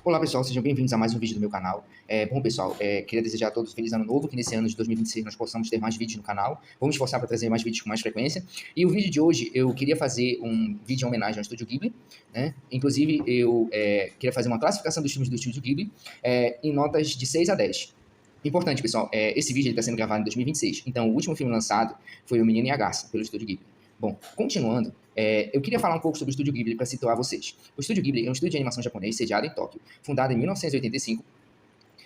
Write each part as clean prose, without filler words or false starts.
Olá pessoal, sejam bem-vindos a mais um vídeo do meu canal. Bom pessoal, queria desejar a todos um feliz ano novo, que nesse ano de 2026 nós possamos ter mais vídeos no canal. Vamos esforçar para trazer mais vídeos com mais frequência. E o vídeo de hoje eu queria fazer um vídeo em homenagem ao Estúdio Ghibli, né? Inclusive eu queria fazer uma classificação dos filmes do Estúdio Ghibli em notas de 6 a 10. Importante pessoal, esse vídeo está sendo gravado em 2026, então o último filme lançado foi O Menino e a Garça, pelo Estúdio Ghibli. Bom, continuando, eu queria falar um pouco sobre o Estúdio Ghibli para situar vocês. O Estúdio Ghibli é um estúdio de animação japonês sediado em Tóquio, fundado em 1985.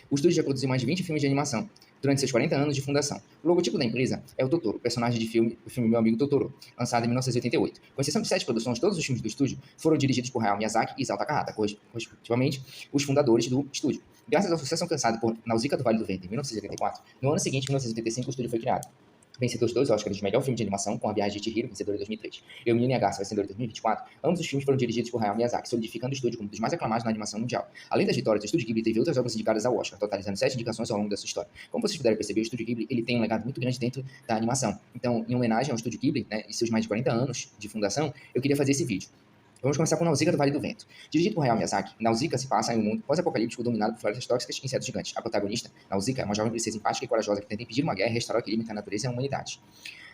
O estúdio já produziu mais de 20 filmes de animação durante seus 40 anos de fundação. O logotipo da empresa é o Totoro, personagem do filme Meu Amigo Totoro, lançado em 1988. Com exceção de 7 produções, todos os filmes do estúdio foram dirigidos por Hayao Miyazaki e Isao Takahata, respectivamente os fundadores do estúdio. Graças ao sucesso alcançado por Nausicaa do Vale do Vento em 1984, no ano seguinte, em 1985, o estúdio foi criado. Vencedor os 2 Oscars de melhor filme de animação, com A Viagem de Chihiro, vencedor em 2003, e O Menino e a Garça, vencedor em 2024, ambos os filmes foram dirigidos por Hayao Miyazaki, solidificando o estúdio como um dos mais aclamados na animação mundial. Além das vitórias, o Estúdio Ghibli teve outras obras indicadas ao Oscar, totalizando 7 indicações ao longo da sua história. Como vocês puderam perceber, o Estúdio Ghibli ele tem um legado muito grande dentro da animação. Então, em homenagem ao Estúdio Ghibli, né, e seus mais de 40 anos de fundação, eu queria fazer esse vídeo. Vamos começar com Nausicaa do Vale do Vento. Dirigido por Hayao Miyazaki, Nausicaa se passa em um mundo pós-apocalíptico dominado por florestas tóxicas e insetos gigantes. A protagonista, Nausicaa, é uma jovem princesa empática e corajosa que tenta impedir uma guerra e restaurar o equilíbrio entre a natureza e a humanidade.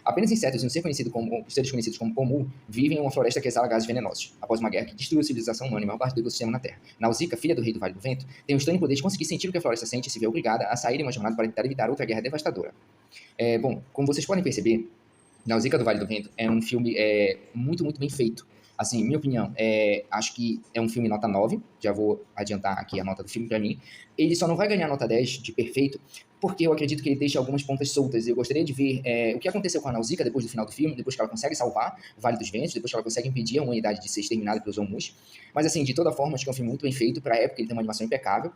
Apenas insetos e os seres conhecidos como Pomu vivem em uma floresta que exala gases venenosos, após uma guerra que destruiu a civilização humana e a maior parte do ecossistema na Terra. Nausicaa, filha do rei do Vale do Vento, tem o estranho poder de conseguir sentir o que a floresta sente e se vê obrigada a sair em uma jornada para tentar evitar outra guerra devastadora. Bom, como vocês podem perceber, Nausicaa do Vale do Vento é um filme muito, muito bem feito. Assim, minha opinião, acho que é um filme nota 9, já vou adiantar aqui a nota do filme para mim. Ele só não vai ganhar nota 10 de perfeito, porque eu acredito que ele deixa algumas pontas soltas. Eu gostaria de ver o que aconteceu com a Nausicaa depois do final do filme, depois que ela consegue salvar o Vale dos Ventos, depois que ela consegue impedir a humanidade de ser exterminada pelos Omus. Mas assim, de toda forma, acho que é um filme muito bem feito. Para a época ele tem uma animação impecável,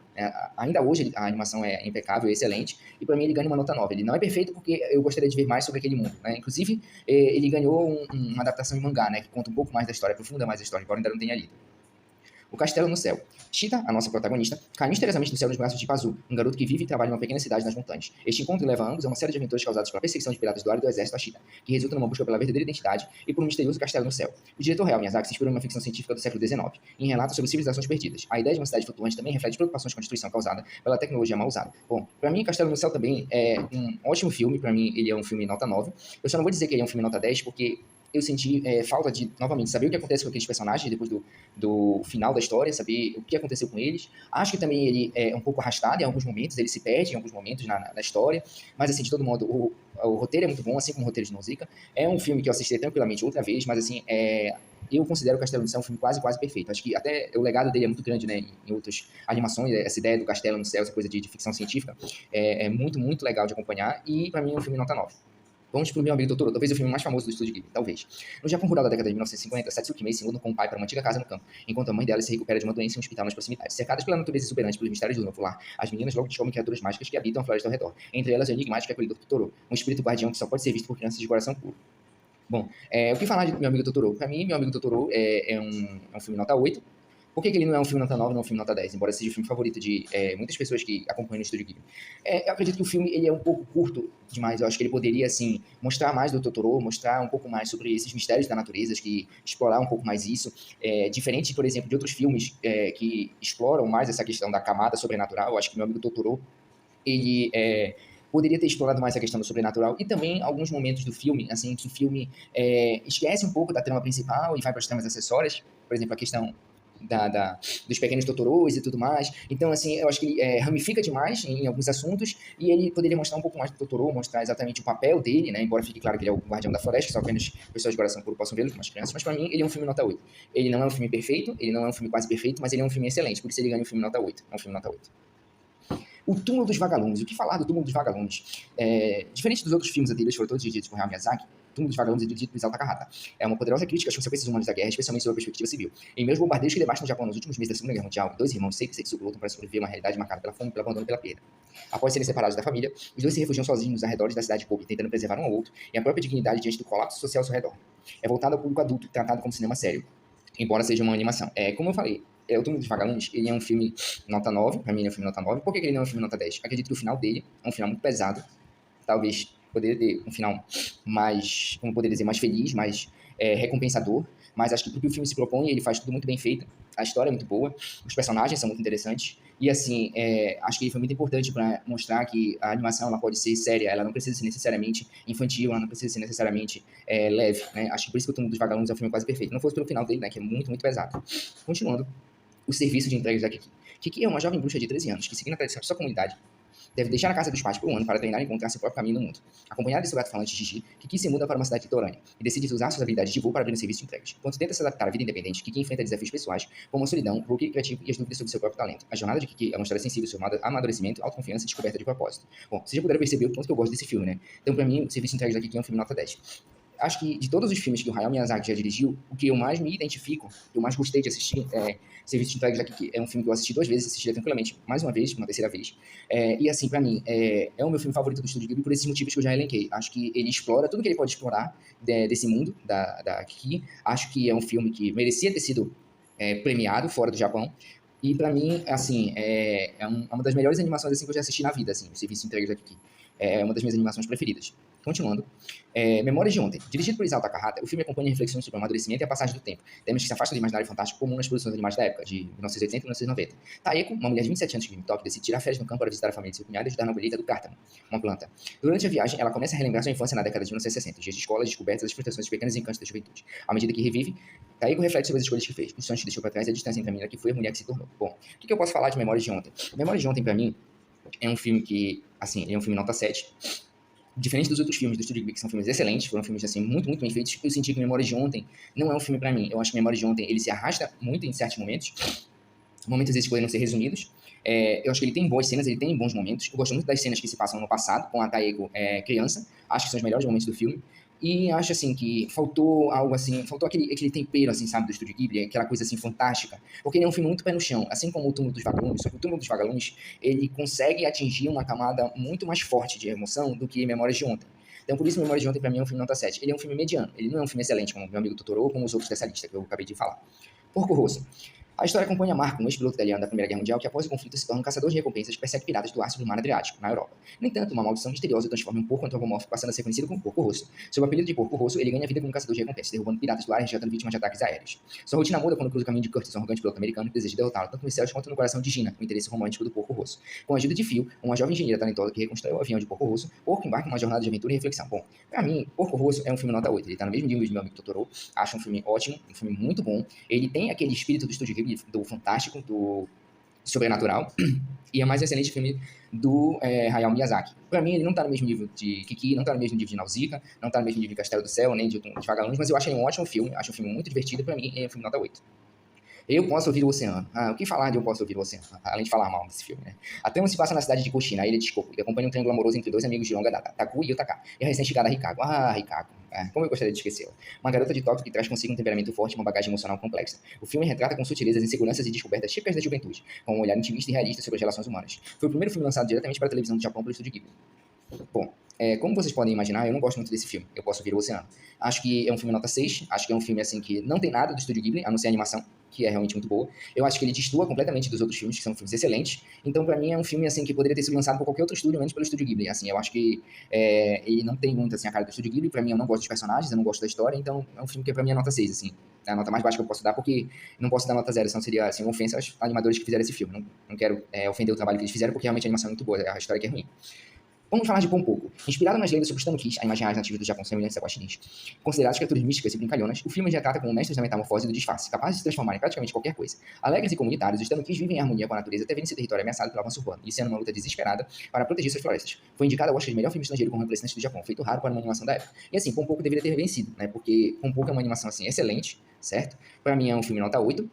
ainda hoje a animação é impecável, é excelente, e para mim ele ganha uma nota 9. Ele não é perfeito porque eu gostaria de ver mais sobre aquele mundo, né? Inclusive, ele ganhou uma adaptação em mangá, né, que conta um pouco mais da história, aprofunda mais a história, embora ainda não tenha lido. O Castelo no Céu. Chita, a nossa protagonista, cai misteriosamente do céu nos braços de Pazu, um garoto que vive e trabalha em uma pequena cidade nas montanhas. Este encontro leva ambos a uma série de aventuras causadas pela perseguição de piratas do ar e do exército a Chita, que resulta numa busca pela verdadeira identidade e por um misterioso castelo no céu. O diretor Hayao Miyazaki se inspirou em uma ficção científica do século XIX, em relatos sobre civilizações perdidas. A ideia de uma cidade flutuante também reflete preocupações com a destruição causada pela tecnologia mal usada. Bom, para mim, Castelo no Céu também é um ótimo filme, para mim ele é um filme nota 9. Eu só não vou dizer que ele é um filme nota 10, porque eu senti falta de, novamente, saber o que acontece com aqueles personagens depois do final da história, saber o que aconteceu com eles. Acho que também ele é um pouco arrastado em alguns momentos, ele se perde em alguns momentos na história, mas assim, de todo modo, o roteiro é muito bom, assim como o roteiro de Nausicaa. É um filme que eu assisti tranquilamente outra vez, mas assim, eu considero o Castelo no Céu um filme quase perfeito. Acho que até o legado dele é muito grande, né, em outras animações, essa ideia do Castelo no Céu, essa coisa de ficção científica, é muito, muito legal de acompanhar, e para mim é um filme nota 9. Vamos pro Meu Amigo Totoro, talvez o filme mais famoso do Estúdio Ghibli, talvez. No Japão rural da década de 1950, Satsuki Mei se muda com o pai para uma antiga casa no campo, enquanto a mãe dela se recupera de uma doença em um hospital nas proximidades. Cercadas pela natureza exuberante pelos mistérios do novo lar, as meninas logo descobrem criaturas mágicas que habitam a floresta ao redor. Entre elas, o enigmático e acolhedor Totoro, um espírito guardião que só pode ser visto por crianças de coração puro. Bom, o que falar de Meu Amigo Totoro? Para mim, Meu Amigo Totoro é um filme nota 8. Por que ele não é um filme nota 9 e não é um filme nota 10? Embora seja o filme favorito de muitas pessoas que acompanham o Estúdio Ghibli. Eu acredito que o filme ele é um pouco curto demais. Eu acho que ele poderia, assim, mostrar mais do Totoro, mostrar um pouco mais sobre esses mistérios da natureza, que explorar um pouco mais isso. Diferente, por exemplo, de outros filmes que exploram mais essa questão da camada sobrenatural. Eu acho que Meu Amigo Totoro, ele poderia ter explorado mais a questão do sobrenatural, e também alguns momentos do filme, assim, que o filme esquece um pouco da trama principal e vai para as tramas acessórias. Por exemplo, a questão dos pequenos Totoros e tudo mais. Então, assim, eu acho que ele ramifica demais em alguns assuntos, e ele poderia mostrar um pouco mais do Totoro, mostrar exatamente o papel dele, né? Embora fique claro que ele é o guardião da floresta, que só apenas pessoas de coração puro possam vê-lo, como as crianças, mas para mim ele é um filme nota 8. Ele não é um filme perfeito, ele não é um filme quase perfeito, mas ele é um filme excelente, por isso ele ganha um filme nota 8. É um filme nota 8. O Túmulo dos Vagalumes. O que falar do Túmulo dos Vagalumes? Diferente dos outros filmes anteriores que foram todos dirigidos por Hayao Miyazaki, o Túmulo dos Vagalumes é dirigido por Isao Takahata. É uma poderosa crítica às consequências humanas da guerra, especialmente sob a perspectiva civil. Em meio aos bombardeios que devastam o Japão nos últimos meses da Segunda Guerra Mundial, dois irmãos, Seiki e Setsuko, lutam para sobreviver a uma realidade marcada pela fome, pelo abandono e pela perda. Após serem separados da família, os dois se refugiam sozinhos nos arredores da cidade de Kobe, tentando preservar um ao outro e a própria dignidade diante do colapso social ao seu redor. É voltado ao público adulto, tratado como cinema sério, embora seja uma animação. Como eu falei, o Túmulo dos Vagalumes, ele é um filme nota 9, pra mim ele é um filme nota 9. Por que ele não é um filme nota 10? Acredito que o final dele é um final muito pesado, talvez poderia ter um final mais, como poderia dizer, mais feliz, mais recompensador. mas acho que pro que o filme se propõe, ele faz tudo muito bem feito, a história é muito boa, os personagens são muito interessantes, e assim, acho que ele foi muito importante para mostrar que a animação ela pode ser séria, ela não precisa ser necessariamente infantil, ela não precisa ser necessariamente leve, né? Acho que por isso que o Túmulo dos Vagalumes é um filme quase perfeito. Não fosse pelo final dele, né, que é muito, muito pesado. Continuando, o serviço de entregas da Kiki. Kiki é uma jovem bruxa de 13 anos que, seguindo a tradição de sua comunidade, deve deixar a casa dos pais por um ano para treinar e encontrar seu próprio caminho no mundo. Acompanhada de seu gato-falante Gigi, Kiki se muda para uma cidade litorânea e decide usar suas habilidades de voo para abrir um serviço de entregas. Enquanto tenta se adaptar à vida independente, Kiki enfrenta desafios pessoais, como a solidão, o bloqueio criativo e as dúvidas sobre seu próprio talento. A jornada de Kiki é uma história sensível sobre amadurecimento, autoconfiança e descoberta de propósito. Bom, vocês já puderam perceber o quanto que eu gosto desse filme, né? Então, pra mim, o Serviço de Entregas da Kiki é um filme nota 10. Acho que de todos os filmes que o Hayao Miyazaki já dirigiu, o que eu mais me identifico, que eu mais gostei de assistir, é Serviço de Entregas da Kiki. É um filme que eu assisti 2 vezes, assistiria tranquilamente, mais uma vez, uma terceira vez. E assim, pra mim, é o meu filme favorito do Estúdio Ghibli por esses motivos que eu já elenquei. Acho que ele explora tudo que ele pode explorar desse mundo da Kiki. Acho que é um filme que merecia ter sido premiado fora do Japão. E pra mim, assim, uma das melhores animações assim, que eu já assisti na vida, assim, o Serviço de Entregas da Kiki. É uma das minhas animações preferidas. Continuando. Memórias de Ontem. Dirigido por Isao Takahata, o filme acompanha reflexões sobre o amadurecimento e a passagem do tempo, temas que se afastam do imaginário fantástico comum nas produções animais da época, de 1980 e 1990. Taeko, uma mulher de 27 anos que vive em Tóquio, decide tirar férias no campo para visitar a família de seu cunhado e ajudar na colheita do cártamo, uma planta. Durante a viagem, ela começa a relembrar sua infância na década de 1960, dias de escola, descobertas, as frustrações e pequenos encantos da juventude. À medida que revive, Taeko reflete sobre as escolhas que fez, os sonhos que deixou para trás e a distância entre a menina que foi e a mulher que se tornou. Bom, o que eu posso falar de Memórias de Ontem? Memórias de Ontem, para mim, é um filme que, assim, é um filme nota 7. Diferente dos outros filmes do Studio Ghibli, que são filmes excelentes, foram filmes assim muito, muito bem feitos, eu senti que Memórias de Ontem não é um filme pra mim. Eu acho que Memórias de Ontem ele se arrasta muito em certos momentos às vezes poderiam ser resumidos. Eu acho que ele tem boas cenas, ele tem bons momentos. Eu gosto muito das cenas que se passam no passado, com a Taeko criança. Acho que são os melhores momentos do filme. E acho, assim, que faltou algo, assim, faltou aquele tempero, assim, sabe, do Estúdio Ghibli, aquela coisa, assim, fantástica. Porque ele é um filme muito pé no chão, assim como o Túmulo dos Vagalumes, só que o Túmulo dos Vagalumes, ele consegue atingir uma camada muito mais forte de emoção do que Memórias de Ontem. Então, por isso, Memórias de Ontem, pra mim, é um filme nota 7. Ele é um filme mediano, ele não é um filme excelente, como meu amigo Totoro ou como os outros dessa lista que eu acabei de falar. Porco Rosso. A história acompanha Marco, um ex-piloto italiano da Primeira Guerra Mundial, que após o conflito se torna um caçador de recompensas que persegue piratas do ácido no mar Adriático, na Europa. No entanto, uma maldição misteriosa transforma um porco antropomórfico, passando a ser conhecido como Porco Rosso. Sob o apelido de Porco Rosso, ele ganha vida como um caçador de recompensas, derrubando piratas do ar e resgatando vítimas de ataques aéreos. Sua rotina muda quando cruza o caminho de Curtis, um arrogante piloto americano que deseja derrotá-lo, tanto nos céus quanto no coração de Gina, o interesse romântico do Porco Rosso. Com a ajuda de Phil, uma jovem engenheira talentosa que reconstrói o avião de Porco Rosso, Porco embarca em uma jornada de aventura e reflexão. Bom, pra mim, Porco Rosso é um filme nota 8. Ele tá no mesmo nível do meu amigo Totoro. Acho um filme ótimo, um filme muito bom. Ele tem aquele espírito do Estúdio Ghibli, do fantástico, do sobrenatural, e é mais um excelente filme do Hayao Miyazaki. Pra mim, ele não tá no mesmo nível de Kiki, não tá no mesmo nível de Nausicaa, não tá no mesmo nível de Castelo do Céu, nem de Vagalumes, mas eu acho ele um ótimo filme, acho um filme muito divertido, pra mim é um filme nota 8. Eu posso ouvir o oceano. O que falar de Eu Posso Ouvir o Oceano? Além de falar mal desse filme, né? A trama se passa na cidade de Koshi, na ilha de Shikoku, e acompanha um triângulo amoroso entre dois amigos de longa data, Taku e Yutaka, e a recém-chegada Hikako. Hikako. Como eu gostaria de esquecê-la. Uma garota de Tóquio que traz consigo um temperamento forte e uma bagagem emocional complexa. O filme retrata com sutilezas inseguranças e descobertas típicas da juventude, com um olhar intimista e realista sobre as relações humanas. Foi o primeiro filme lançado diretamente para a televisão do Japão pelo Estúdio Ghibli. Bom, como vocês podem imaginar, eu não gosto muito desse filme. Eu Posso Ouvir o Oceano. Acho que é um filme nota 6. Acho que é um filme, assim, que não tem nada do Estúdio Ghibli, a não ser a animação, que é realmente muito boa. Eu acho que ele destoa completamente dos outros filmes, que são filmes excelentes. Então, pra mim, é um filme, assim, que poderia ter sido lançado por qualquer outro estúdio, menos pelo Estúdio Ghibli. Assim, eu acho que ele não tem muito, assim, a cara do Estúdio Ghibli. Pra mim, eu não gosto dos personagens, eu não gosto da história. Então, é um filme que, pra mim, é nota 6, assim. É a nota mais baixa que eu posso dar, porque não posso dar nota 0, senão seria, assim, uma ofensa aos animadores que fizeram esse filme. Não quero ofender o trabalho que eles fizeram, porque realmente a animação é muito boa, a história que é ruim. Vamos falar de Pompoco. Inspirado nas lendas sobre os tanukis, animais reais nativos do Japão semelhantes a guaxinins, considerados criaturas místicas e brincalhonas, o filme já trata como mestres da metamorfose e do disfarce, capazes de se transformar em praticamente qualquer coisa. Alegres e comunitários, os tanukis vivem em harmonia com a natureza até verem seu território ameaçado pelo avanço urbano, iniciando uma luta desesperada para proteger suas florestas. Foi indicado ao Oscar de melhor filme estrangeiro com representantes do Japão, feito raro para uma animação da época. E assim, Pompoco deveria ter vencido, né? Porque Pompoco é uma animação assim excelente, certo? Para mim é um filme nota 8.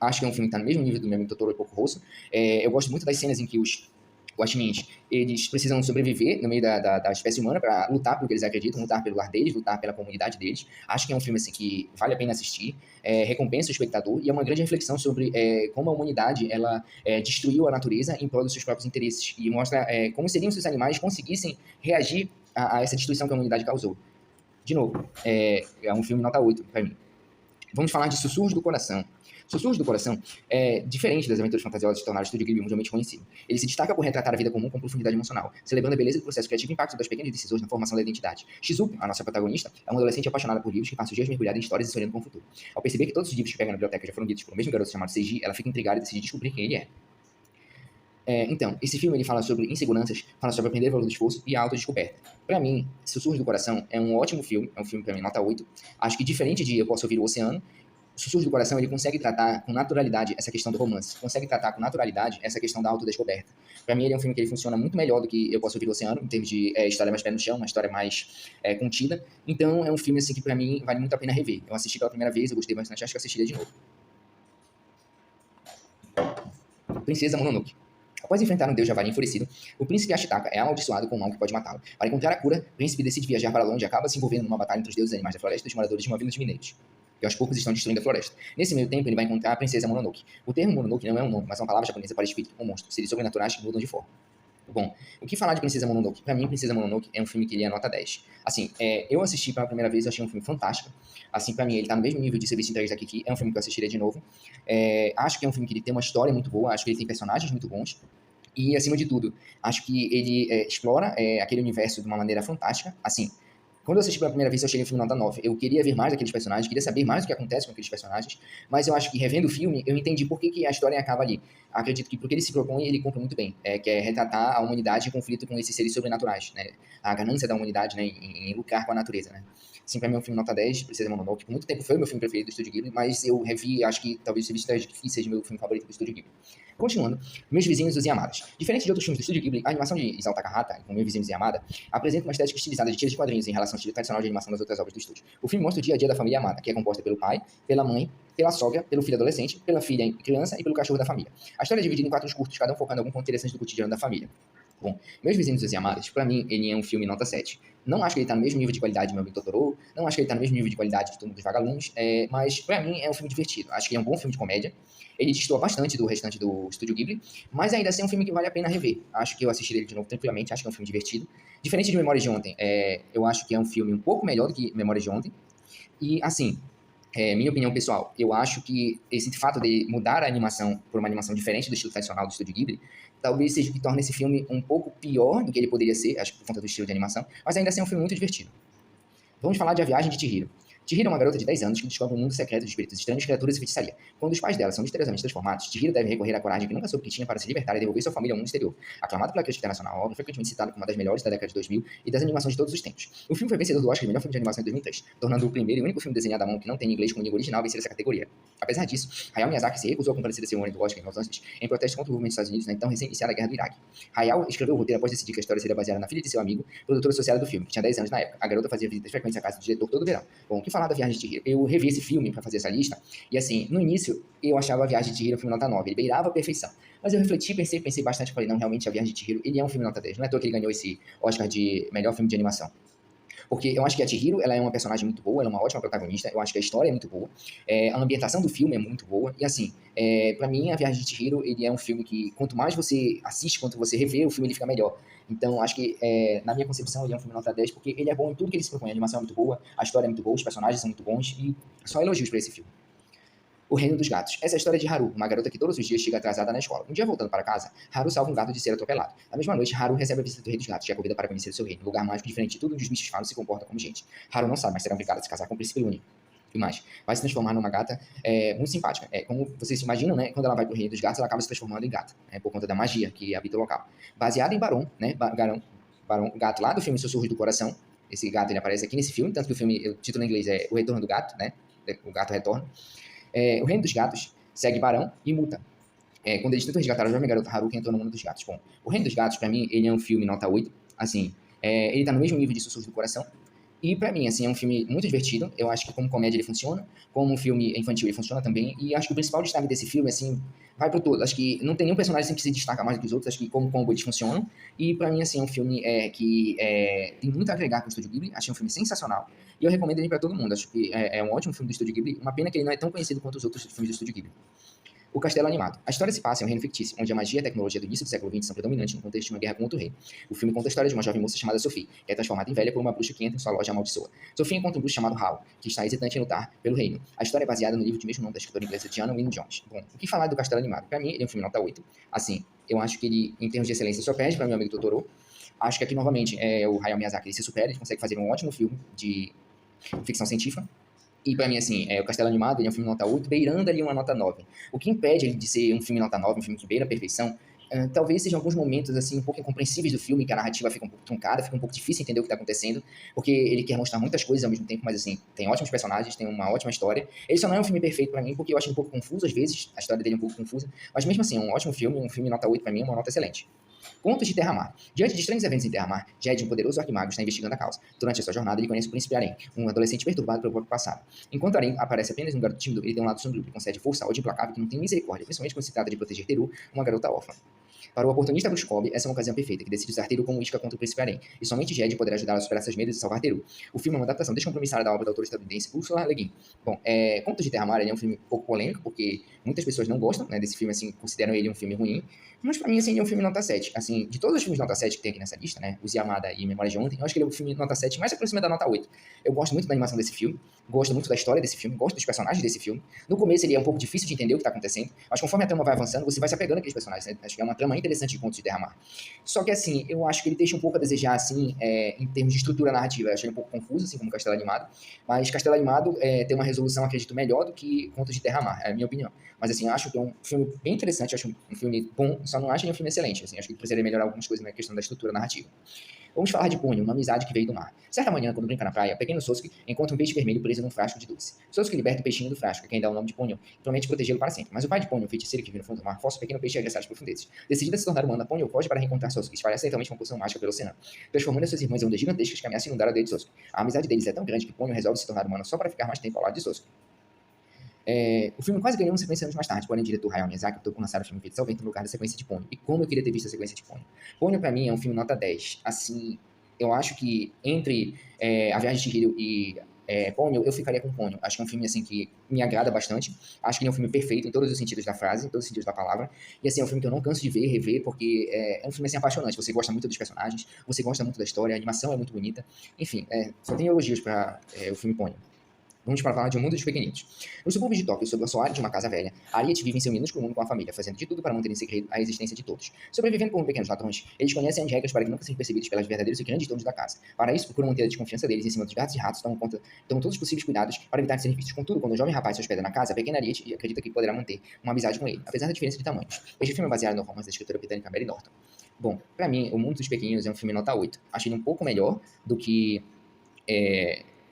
Acho que é um filme que está no mesmo nível do meu amigo Totoro e Porco Rosso. Eu gosto muito das cenas em que os guaxinins, eles precisam sobreviver no meio da espécie humana para lutar pelo que eles acreditam, lutar pelo lar deles, lutar pela comunidade deles. Acho que é um filme assim, que vale a pena assistir, recompensa o espectador e é uma grande reflexão sobre como a humanidade ela destruiu a natureza em prol dos seus próprios interesses e mostra como seriam se os animais conseguissem reagir a essa destruição que a humanidade causou. De novo, é um filme nota 8 para mim. Vamos falar de Sussurros do Coração. Sussurros do Coração é diferente das aventuras fantasiosas que tornaram o Estúdio Ghibli mundialmente conhecido. Ele se destaca por retratar a vida comum com profundidade emocional, celebrando a beleza do processo criativo e impacto das pequenas decisões na formação da identidade. Shizuko, a nossa protagonista, é uma adolescente apaixonada por livros que passa os dias mergulhada em histórias e sonhando com o futuro. Ao perceber que todos os livros que pega na biblioteca já foram ditos pelo mesmo garoto chamado Seiji, ela fica intrigada e decide descobrir quem ele é. Então, esse filme ele fala sobre inseguranças, fala sobre aprender o valor do esforço e a autodescoberta. Pra mim, Sussurros do Coração é um ótimo filme, é um filme pra mim nota 8. Acho que diferente de Eu Posso Ouvir o Oceano, Sussurros do Coração ele consegue tratar com naturalidade essa questão do romance, consegue tratar com naturalidade essa questão da autodescoberta. Pra mim ele é um filme que ele funciona muito melhor do que Eu Posso Ouvir o Oceano, em termos de história mais pé no chão, uma história mais contida. Então é um filme assim que pra mim vale muito a pena rever. Eu assisti pela primeira vez, eu gostei bastante, acho que eu assistiria de novo. Princesa Mononoke. Após enfrentar um deus javali enfurecido, o príncipe Ashitaka é amaldiçoado com um mal que pode matá-lo. Para encontrar a cura, o príncipe decide viajar para longe e acaba se envolvendo numa batalha entre os deuses e animais da floresta e os moradores de uma vila de mineiros, que aos poucos estão destruindo a floresta. Nesse meio tempo, ele vai encontrar a princesa Mononoke. O termo Mononoke não é um nome, mas é uma palavra japonesa para espírito ou monstro, seres sobrenaturais que mudam de forma. Bom, o que falar de Princesa Mononoke? Pra mim, Princesa Mononoke é um filme que ele é nota 10. Assim, eu assisti pela primeira vez, eu achei um filme fantástico. Assim, pra mim, ele tá no mesmo nível de Serviço de Entregas da Kiki. É um filme que eu assistiria de novo. Acho que é um filme que ele tem uma história muito boa, acho que ele tem personagens muito bons. E, acima de tudo, acho que ele explora aquele universo de uma maneira fantástica. Assim, quando eu assisti pela primeira vez, eu achei o filme nota 9. Eu queria ver mais daqueles personagens, queria saber mais do que acontece com aqueles personagens, mas eu acho que, revendo o filme, eu entendi por que a história acaba ali. Acredito que porque ele se propõe, ele cumpre muito bem, que é retratar a humanidade em conflito com esses seres sobrenaturais, né? A ganância da humanidade, né, em lucrar com a natureza, né? Sim, pra mim é um filme nota 10, Princesa Mononoke. Por muito tempo foi o meu filme preferido do Estúdio Ghibli, mas eu revi, acho que talvez o Serviço de Entregas seja o meu filme favorito do Estúdio Ghibli. Continuando, Meus Vizinhos os Yamadas. Diferente de outros filmes do Estúdio Ghibli, a animação de Isao Takahata, com Meus Vizinhos e Yamada, apresenta uma estética estilizada de tiras de quadrinhos em relação ao estilo tradicional de animação das outras obras do estúdio. O filme mostra o dia a dia da família Yamada, que é composta pelo pai, pela mãe, pela sogra, pelo filho adolescente, pela filha criança e pelo cachorro da família. A história é dividida em 4 curtos, cada um focando em algum ponto interessante do cotidiano da família. Bom, Meus Vizinhos os Yamadas, pra mim, ele é um filme nota 7. Não acho que ele tá no mesmo nível de qualidade de Meu Amigo Totoro, não acho que ele tá no mesmo nível de qualidade de Túmulo dos Vagalumes, mas pra mim é um filme divertido. Acho que ele é um bom filme de comédia. Ele destoa bastante do restante do Estúdio Ghibli, mas ainda assim é um filme que vale a pena rever. Acho que eu assistiria ele de novo tranquilamente, acho que é um filme divertido. Diferente de Memórias de Ontem, eu acho que é um filme um pouco melhor do que Memórias de Ontem. E, assim, minha opinião pessoal, eu acho que esse fato de mudar a animação por uma animação diferente do estilo tradicional do Estúdio Ghibli, talvez seja o que torne esse filme um pouco pior do que ele poderia ser, acho que por conta do estilo de animação, mas ainda assim é um filme muito divertido. Vamos falar de A Viagem de Chihiro. Chihiro é uma garota de 10 anos que descobre um mundo secreto de espíritos estranhos, criaturas e feitiçaria. Quando os pais dela são misteriosamente transformados, Chihiro deve recorrer à coragem que nunca soube que tinha para se libertar e devolver sua família ao mundo exterior. Aclamado pela crítica internacional, a obra é frequentemente citada como uma das melhores da década de 2000 e das animações de todos os tempos. O filme foi vencedor do Oscar de melhor filme de animação em 2003, tornando o primeiro e único filme desenhado à mão que não tem inglês com língua original a vencer essa categoria. Apesar disso, Hayao Miyazaki se recusou a comparecer a cerimônia do Oscar em Los Angeles em protesto contra o governo dos Estados Unidos na então recém-iniciada Guerra do Iraque. Hayao escreveu o roteiro após decidir que a história seria baseada na filha de seu amigo, produtor associado do filme, que tinha 10 anos na época. A garota fazia visitas frequentes à casa do diretor todo verão. Bom, o que falar da Viagem de Chihiro? Eu revi esse filme para fazer essa lista, e assim, no início eu achava A Viagem de Chihiro um filme nota 9, ele beirava a perfeição. Mas eu refleti, pensei bastante, falei, não, realmente A Viagem de Chihiro, ele é um filme nota 10, não é à toa que ele ganhou esse Oscar de melhor filme de animação. Porque eu acho que a Chihiro, ela é uma personagem muito boa, ela é uma ótima protagonista, eu acho que a história é muito boa, a ambientação do filme é muito boa, e assim, pra mim, A Viagem de Chihiro, ele é um filme que, quanto mais você assiste, quanto você revê, o filme ele fica melhor. Então, acho que, na minha concepção, ele é um filme nota 10, porque ele é bom em tudo que ele se propõe, a animação é muito boa, a história é muito boa, os personagens são muito bons, e só elogios pra esse filme. O Reino dos Gatos. Essa é a história de Haru, uma garota que todos os dias chega atrasada na escola. Um dia, voltando para casa, Haru salva um gato de ser atropelado. Na mesma noite, Haru recebe a visita do Rei dos Gatos, que a convida para conhecer o seu reino, um lugar mágico diferente de tudo onde os bichos falam e se comportam como gente. Haru não sabe, mas será obrigada a se casar com o príncipe Lune. E mais, vai se transformar numa gata muito simpática. Como vocês se imaginam, né? Quando ela vai pro Reino dos Gatos, ela acaba se transformando em gata, por conta da magia que habita o local. Baseado em Barão, né? Barão, gato lá do filme Sussurros do Coração. Esse gato ele aparece aqui nesse filme, tanto que o filme, o título em inglês é O Retorno do Gato, né? O Gato Retorna. O Reino dos Gatos segue Barão e Muta. Quando eles tentam resgatar a jovem garota Haru que entrou no mundo dos gatos. Bom, O Reino dos Gatos, pra mim, ele é um filme nota 8. Assim, ele tá no mesmo nível de Sussurros do Coração. E pra mim, assim, é um filme muito divertido. Eu acho que como comédia ele funciona. Como um filme infantil ele funciona também. E acho que o principal destaque desse filme, assim, vai pro todo. Acho que não tem nenhum personagem assim, que se destaca mais do que os outros. Acho que como combo eles funcionam. E pra mim, assim, é um filme que tem muito a agregar com o Estúdio Ghibli. Achei um filme sensacional. E eu recomendo ele pra todo mundo. Acho que é um ótimo filme do Estúdio Ghibli. Uma pena que ele não é tão conhecido quanto os outros filmes do Estúdio Ghibli. O Castelo Animado. A história se passa em um reino fictício, onde a magia e a tecnologia do início do século XX são predominantes no contexto de uma guerra com outro rei. O filme conta a história de uma jovem moça chamada Sophie, que é transformada em velha por uma bruxa que entra em sua loja e amaldiçoa. Sophie encontra um bruxo chamado Hal, que está hesitante em lutar pelo reino. A história é baseada no livro de mesmo nome da escritora inglesa Diana Wynne Jones. Bom, o que falar do Castelo Animado? Pra mim, ele é um filme nota 8. Assim, eu acho que ele, em termos de excelência, só perde para meu amigo Totoro. Acho que aqui, novamente, o Hayao Miyazaki ele se supera, ele consegue fazer um ótimo filme de ficção científica. E pra mim, assim, o Castelo Animado ele é um filme nota 8, beirando ali uma nota 9. O que impede ele de ser um filme nota 9, um filme que beira a perfeição, talvez sejam alguns momentos, assim, um pouco incompreensíveis do filme, que a narrativa fica um pouco truncada, fica um pouco difícil entender o que tá acontecendo, porque ele quer mostrar muitas coisas ao mesmo tempo, mas, assim, tem ótimos personagens, tem uma ótima história. Ele só não é um filme perfeito pra mim, porque eu acho um pouco confuso, às vezes, a história dele é um pouco confusa, mas mesmo assim, é um ótimo filme, um filme nota 8 pra mim é uma nota excelente. Contos de Terra-Mar. Diante de estranhos eventos em Terra-Mar, Jed, um poderoso arquimago, está investigando a causa. Durante a sua jornada, ele conhece o príncipe Arém, um adolescente perturbado pelo próprio passado. Enquanto Arém aparece apenas um garoto tímido, ele tem um lado sombrio que concede força ao ódio implacável que não tem misericórdia, principalmente quando se trata de proteger Teru, uma garota órfã. Para o oportunista Bruce Cobb, essa é uma ocasião perfeita, que decide usar Teru como isca contra o príncipe Arém, e somente Jed poderá ajudá-la a superar seus medos e salvar Teru. O filme é uma adaptação descompromissada da obra da autora estadunidense Ursula Le Guin. Bom, Contos de Terra-Mar é um filme um pouco polêmico, porque muitas pessoas não gostam, né, desse filme, assim, consideram ele um filme ruim, mas pra mim, assim, ele é um filme nota 7. Assim, de todos os filmes nota 7 que tem aqui nessa lista, né, Os Yamada e Memórias de Ontem, eu acho que ele é um filme nota 7 mais aproxima da nota 8. Eu gosto muito da animação desse filme, gosto muito da história desse filme, gosto dos personagens desse filme. No começo ele é um pouco difícil de entender o que está acontecendo, mas conforme a trama vai avançando, você vai se apegando àqueles personagens, né? Acho que é uma trama interessante de Contos de Terra-Mar. Só que, assim, eu acho que ele deixa um pouco a desejar, assim, em termos de estrutura narrativa. Eu achei ele um pouco confuso, assim como Castelo Animado, mas Castelo Animado tem uma resolução, acredito, melhor do que Contos de Terra-Mar, é a minha opinião. Mas, assim, acho que é um filme bem interessante, acho um filme bom, só não acho ele um filme excelente, assim, acho que ele precisaria melhorar algumas coisas na questão da estrutura narrativa. Vamos falar de Ponyo, uma amizade que veio do mar. Certa manhã, quando brinca na praia, o pequeno Sosuke encontra um peixe vermelho preso num frasco de doce. Sosuke liberta o peixinho do frasco, quem dá o nome de Ponyo, e promete protegê-lo para sempre. Mas o pai de Ponyo, o feiticeiro que vive no fundo do mar, força o pequeno peixe a regressar às profundezas. Decidida a se tornar humana, Ponyo foge para reencontrar Sosuke e espalha acidentalmente uma poção mágica pelo oceano, transformando suas irmãs em ondas gigantescas que ameaçam inundar a aldeia de Sosuke. A amizade deles é tão grande que Ponyo resolve se tornar humano só para ficar mais tempo ao lado de Sosuke. O filme quase ganhou uma sequência anos mais tarde, porém o diretor Hayao Miyazaki optou por lançar o filme Vidas ao Vento no lugar da sequência de Ponyo. E como eu queria ter visto a sequência de Ponyo. Ponyo, pra mim, é um filme nota 10. Assim, eu acho que entre A Viagem de Chihiro e Ponyo, eu ficaria com Ponyo. Acho que é um filme, assim, que me agrada bastante. Acho que ele é um filme perfeito em todos os sentidos da frase, em todos os sentidos da palavra. E, assim, é um filme que eu não canso de ver, rever, porque é um filme, assim, apaixonante. Você gosta muito dos personagens, você gosta muito da história, a animação é muito bonita. Enfim, só tenho elogios para o filme Ponyo. Vamos para falar de Um Mundo dos Pequeninos. No subúrbio de Tóquio, sob o assoalho de uma casa velha, Ariete vive em seu minúsculo mundo com a família, fazendo de tudo para manter em segredo a existência de todos. Sobrevivendo como pequenos ladrões, eles conhecem as regras para que nunca sejam percebidos pelas verdadeiros e grandes donos da casa. Para isso, procuram manter a desconfiança deles em cima dos gatos e ratos, tomam todos os possíveis cuidados para evitar serem vistos. Contudo, quando o jovem rapaz se hospeda na casa, a pequena Ariete acredita que poderá manter uma amizade com ele, apesar da diferença de tamanhos. Este filme é baseado no romance da escritora britânica Mary Norton. Bom, para mim, O Mundo dos Pequeninos é um filme nota 8. Achei ele um pouco melhor do que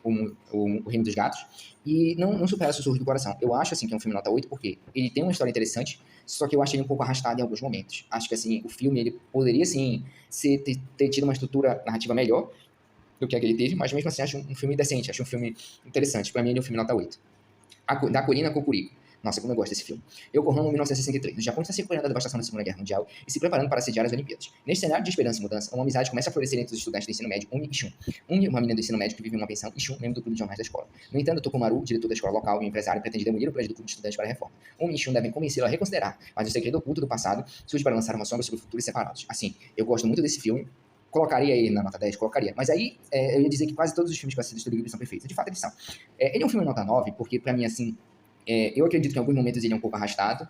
o Reino dos Gatos, e não supera Sussurros do Coração. Eu acho, assim, que é um filme nota 8, porque ele tem uma história interessante, só que eu achei ele um pouco arrastado em alguns momentos. Acho que, assim, o filme, ele poderia, assim, ter tido uma estrutura narrativa melhor do que a que ele teve, mas mesmo assim, acho um filme decente, acho um filme interessante. Pra mim, ele é um filme nota 8. Da Corina Cocurico. Nossa, como eu gosto desse filme. Yokohama, 1963. O Japão está se recuperando da devastação da Segunda Guerra Mundial e se preparando para sediar as Olimpíadas. Neste cenário de esperança e mudança, uma amizade começa a florescer entre os estudantes do ensino médio Umi e Shun. Umi, uma menina do ensino médio que vive em uma pensão, e Shun, membro do clube de jornais da escola. No entanto, Tokumaru, diretor da escola local e empresário, pretende demolir o prédio do clube de estudantes para a reforma. Umi e Shun devem convencê-lo a reconsiderar, mas o segredo oculto do passado surge para lançar uma sombra sobre o futuro e separados. Assim, eu gosto muito desse filme. Colocaria ele na nota 10? Colocaria. Mas aí, eu ia dizer que quase todos os filmes que eu assisto do Estúdio Ghibli são perfeitos. De fato, eles são. Ele é um filme nota 9, porque, pra mim, assim, eu acredito que em alguns momentos ele é um pouco arrastado,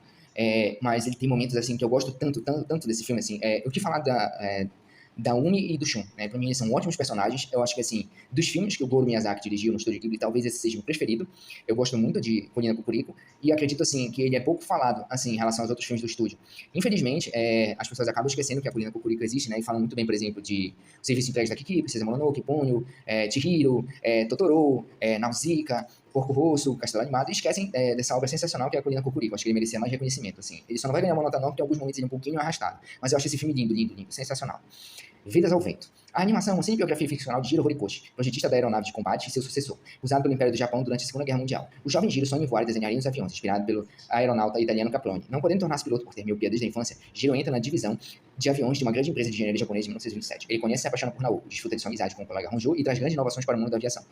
mas ele tem momentos assim que eu gosto tanto desse filme, assim. O que falar da Umi e do Shun, né? Pra mim eles são ótimos personagens. Eu acho que, assim, dos filmes que o Goro Miyazaki dirigiu no Estúdio Ghibli, talvez esse seja o preferido. Eu gosto muito de Corina Cocurico e acredito, assim, que ele é pouco falado, assim, em relação aos outros filmes do estúdio. Infelizmente, as pessoas acabam esquecendo que a Corina Cocurico existe, né? E falam muito bem, por exemplo, de O Serviço Entregue da Kiki, Princesa Mononoke, Ponyo, Chihiro, Totoro, Nausicaa, Porco Rosso, Castelo Animado, e esquecem dessa obra sensacional que é a Colina Cocurico. Acho que ele merecia mais reconhecimento, assim. Ele só não vai ganhar uma nota 9 porque em alguns momentos ele é um pouquinho arrastado. Mas eu acho esse filme lindo, lindo, lindo, sensacional. Vidas ao Vento. A animação é uma cinebiografia ficcional de Jiro Horikoshi, projetista da aeronave de combate e seu sucessor, usado pelo Império do Japão durante a Segunda Guerra Mundial. O jovem Jiro sonha em voar e desenharia os aviões, inspirado pelo aeronauta italiano Caproni. Não podendo tornar-se piloto por ter miopia desde a infância, Jiro entra na divisão de aviões de uma grande empresa de engenharia japonesa em 1927. Ele conhece e se apaixona por Naoko, desfruta de sua amizade com o colega Honjo e traz grandes inovações para o mundo da aviação.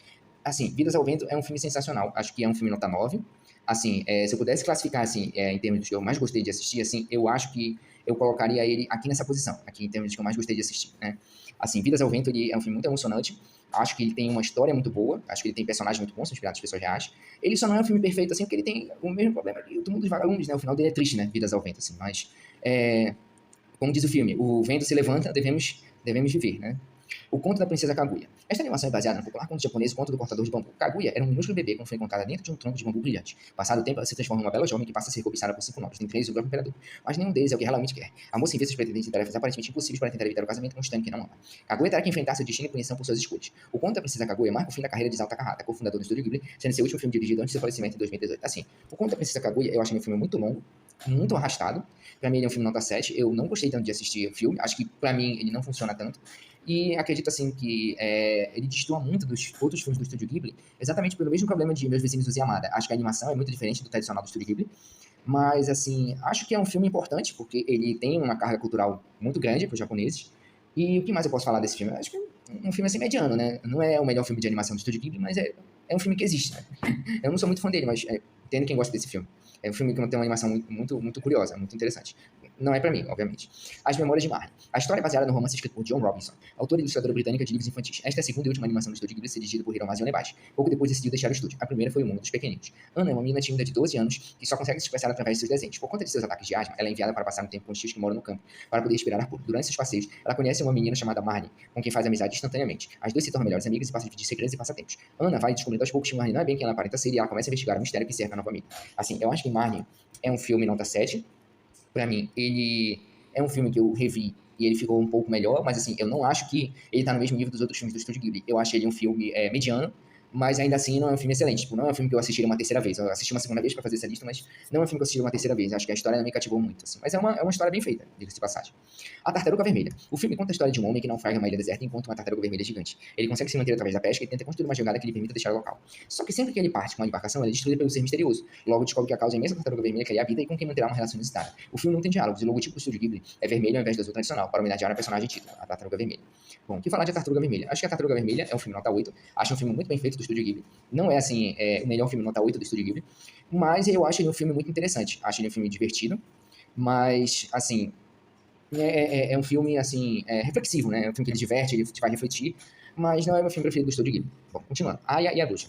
Assim, Vidas ao Vento é um filme sensacional. Acho que é um filme nota 9. Assim, se eu pudesse classificar, assim, em termos dos que eu mais gostei de assistir, assim, eu acho que eu colocaria ele aqui nessa posição, aqui em termos dos que eu mais gostei de assistir, né? Assim, Vidas ao Vento, ele é um filme muito emocionante, acho que ele tem uma história muito boa, acho que ele tem personagens muito bons, são inspirados em pessoas reais. Ele só não é um filme perfeito, assim, porque ele tem o mesmo problema que o Túmulo dos Vagalumes, né? O final dele é triste, né? Vidas ao Vento, assim, mas, como diz o filme, o vento se levanta, devemos viver, né? O Conto da Princesa Kaguya. Esta animação é baseada no popular conto japonês O Conto do Cortador de Bambu. Kaguya era um minúsculo bebê quando foi encontrada dentro de um tronco de bambu brilhante. Passado o tempo, ela se transforma em uma bela jovem que passa a ser cobiçada por 5 nobres, dentre eles o próprio imperador. Mas nenhum deles é o que realmente quer. A moça envia seus pretendentes em tarefas aparentemente impossíveis para tentar evitar o casamento com um estranho que não ama. Kaguya terá que enfrentar seu destino e punição por suas escolhas. O Conto da Princesa Kaguya marca o fim da carreira de Isao Takahata, cofundador do Estúdio Ghibli, sendo seu último filme dirigido antes do seu falecimento em 2018. Assim, O Conto da Princesa Kaguya eu achei um filme muito longo, muito arrastado. Pra mim ele é um filme nota 7. Eu não gostei tanto de assistir o filme. Acho que pra mim ele não funciona tanto. E acredito assim que ele destoa muito dos outros filmes do Estúdio Ghibli, exatamente pelo mesmo problema de Meus Vizinhos e Yamada. Acho que a animação é muito diferente do tradicional do Estúdio Ghibli. Mas, assim, acho que é um filme importante, porque ele tem uma carga cultural muito grande para os japoneses. E o que mais eu posso falar desse filme? Eu acho que é um filme assim mediano, né? Não é o melhor filme de animação do Estúdio Ghibli, mas é um filme que existe, né? Eu não sou muito fã dele, mas entendo quem gosta desse filme. É um filme que tem uma animação muito curiosa, muito interessante. Não é pra mim, obviamente. As Memórias de Marnie. A história é baseada no romance escrito por John Robinson, autora e ilustradora britânica de livros infantis. Esta é a segunda e última animação do Estúdio Ghibli a ser dirigida por Hiromazu Yonebashi. Pouco depois decidiu deixar o estúdio. A primeira foi O Mundo dos Pequeninos. Ana é uma menina tímida de 12 anos que só consegue se expressar através de seus desenhos. Por conta de seus ataques de asma, ela é enviada para passar um tempo com os tios que moram no campo, para poder respirar ar puro. Durante seus passeios, ela conhece uma menina chamada Marnie, com quem faz amizade instantaneamente. As duas se tornam melhores amigas e passam a dividir segredos e passatempos. Ana vai descobrindo aos poucos que Marnie não é bem quem ela aparenta ser e ela começa a investigar o mistério que cerca a nova amiga. Assim, eu acho que Marnie é um filme nota 7. Pra mim, ele é um filme que eu revi e ele ficou um pouco melhor, mas assim, eu não acho que ele tá no mesmo nível dos outros filmes do Estúdio Ghibli. Eu acho ele um filme mediano, mas ainda assim não é um filme excelente. Tipo, não é um filme que eu assistiria uma terceira vez. Eu assisti uma segunda vez pra fazer essa lista, mas não é um filme que eu assistiria uma terceira vez. Acho que a história não me cativou muito, assim. Mas é uma história bem feita, diga-se de passagem. A Tartaruga Vermelha. O filme conta a história de um homem que naufraga em uma ilha deserta e encontra uma tartaruga vermelha gigante. Ele consegue se manter através da pesca e tenta construir uma jogada que lhe permita deixar o local. Só que sempre que ele parte com a embarcação, ele é destruído pelo ser misterioso. Logo descobre que a causa é a mesma tartaruga vermelha que ele habita e com quem manterá uma relação inusitada. O filme não tem diálogos e o logotipo do Estúdio Ghibli é vermelho ao invés do azul tradicional, para homenagear a personagem título, a Tartaruga Vermelha. Bom, o que falar de Tartaruga Vermelha? Acho que a Tartaruga Vermelha é um filme nota 8. Acho um filme muito bem feito do Estúdio Ghibli. Não é, assim, o melhor filme nota 8 do Estúdio Ghibli, mas eu acho ele um filme muito interessante. Acho ele um filme divertido, mas, assim, é um filme, assim, reflexivo, né? É um filme que ele diverte, ele te faz refletir, mas não é o meu filme preferido do Estúdio Ghibli. Bom, continuando. Aya e a Bruxa.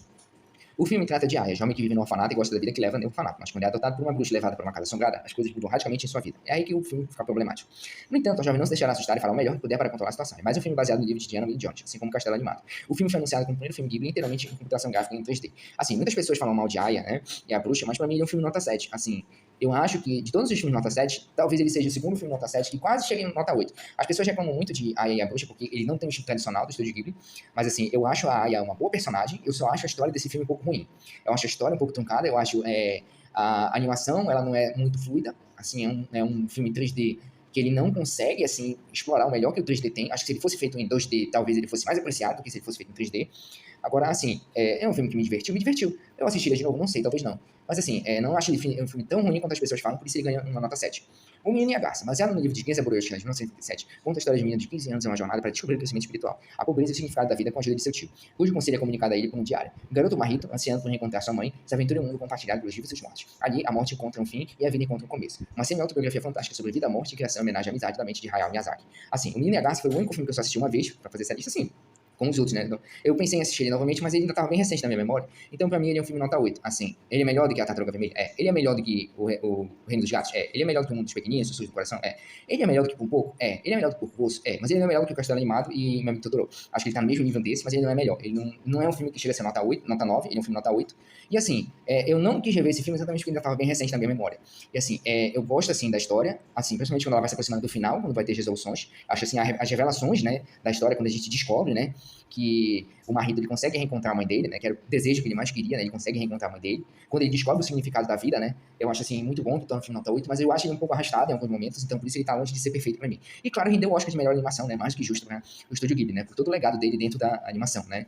O filme trata de Aya, jovem que vive no orfanato e gosta da vida que leva no orfanato, mas quando é adotado por uma bruxa levada para uma casa assombrada, as coisas mudam radicalmente em sua vida. É aí que o filme fica problemático. No entanto, a jovem não se deixará assustar e fará o melhor que puder para controlar a situação. É mais um filme baseado no livro de Diana Will-Jones, assim como Castelo Animado. O filme foi anunciado como o primeiro filme Ghibli inteiramente em computação gráfica em 3D. Assim, muitas pessoas falam mal de Aya, né, e a bruxa, mas para mim ele é um filme nota 7. Assim, eu acho que de todos os filmes nota 7, talvez ele seja o segundo filme nota 7 que quase chega em nota 8. As pessoas reclamam muito de Aya e a Bruxa porque ele não tem o estilo tradicional do Estúdio Ghibli, mas assim, eu acho a Aya uma boa personagem, eu só acho a história desse filme um pouco ruim. Eu acho a história um pouco truncada, eu acho a animação, ela não é muito fluida, assim, é um filme 3D que ele não consegue, assim, explorar o melhor que o 3D tem. Acho que se ele fosse feito em 2D, talvez ele fosse mais apreciado do que se ele fosse feito em 3D. Agora, assim, é um filme que me divertiu. Eu assistiria de novo, não sei, talvez não. Mas, assim, não acho ele um filme tão ruim quanto as pessoas falam, por isso ele ganha uma nota 7. O Menino e a Garça, baseado no livro de Genza Boroyoshi, de 1937, conta a história de um menino de 15 anos em uma jornada para descobrir o crescimento espiritual, a pobreza e o significado da vida com a ajuda de seu tio, cujo conselho é comunicado a ele por um diário. O garoto Marrito, ansiando por reencontrar sua mãe, se aventura em um mundo compartilhado pelos vivos e os mortos. Ali, a morte encontra um fim e a vida encontra um começo. Uma semi-autobiografia fantástica sobre vida, morte e criação em homenagem à amizade da mente de Hayao Miyazaki. Assim, O Menino e a Garça foi o único filme que eu só assisti uma vez, para fazer essa lista, assim, com os outros, né? Então, eu pensei em assistir ele novamente, mas ele ainda estava bem recente na minha memória. Então, pra mim, ele é um filme nota 8. Assim, ele é melhor do que a Tartaruga Vermelha? É. Ele é melhor do que o Reino dos Gatos? É. Ele é melhor do que o Mundo dos Pequeninos, Sussurros do Coração? É. Ele é melhor do que Poco? É. Ele é melhor do que Porco Rosso? É. Mas ele não é melhor do que o Castelo Animado e Meu Amigo Totoro. Acho que ele tá no mesmo nível desse, mas ele não é melhor. Ele não é um filme que chega a ser nota 8, nota 9, ele é um filme nota 8. E assim, eu não quis rever esse filme exatamente porque ele ainda estava bem recente na minha memória. E assim, eu gosto assim da história, assim, principalmente quando ela vai se aproximando do final, quando vai ter resoluções. Acho assim, as revelações, né, da história, quando a gente descobre, né, que o marido ele consegue reencontrar a mãe dele, né, que era o desejo que ele mais queria, né, ele consegue reencontrar a mãe dele. Quando ele descobre o significado da vida, né, eu acho assim muito bom que torna o filme nota 8, mas eu acho ele um pouco arrastado em alguns momentos, então por isso ele tá longe de ser perfeito para mim. E claro, rendeu o Oscar de melhor animação, né, mais do que justo para o Estúdio Ghibli, né, por todo o legado dele dentro da animação, né.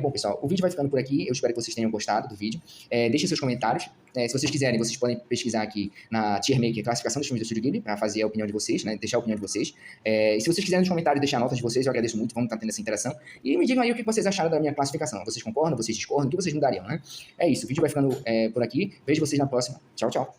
Bom, pessoal, o vídeo vai ficando por aqui, eu espero que vocês tenham gostado do vídeo. Deixem seus comentários, Se vocês quiserem, vocês podem pesquisar aqui na Tier Maker, classificação dos filmes do Estúdio Ghibli, para fazer a opinião de vocês, né? Deixar a opinião de vocês. E se vocês quiserem nos comentários deixar notas de vocês, eu agradeço muito, vamos estar tendo essa interação. E me digam aí o que vocês acharam da minha classificação. Vocês concordam, vocês discordam, o que vocês mudariam, né? É isso, o vídeo vai ficando por aqui. Vejo vocês na próxima. Tchau, tchau.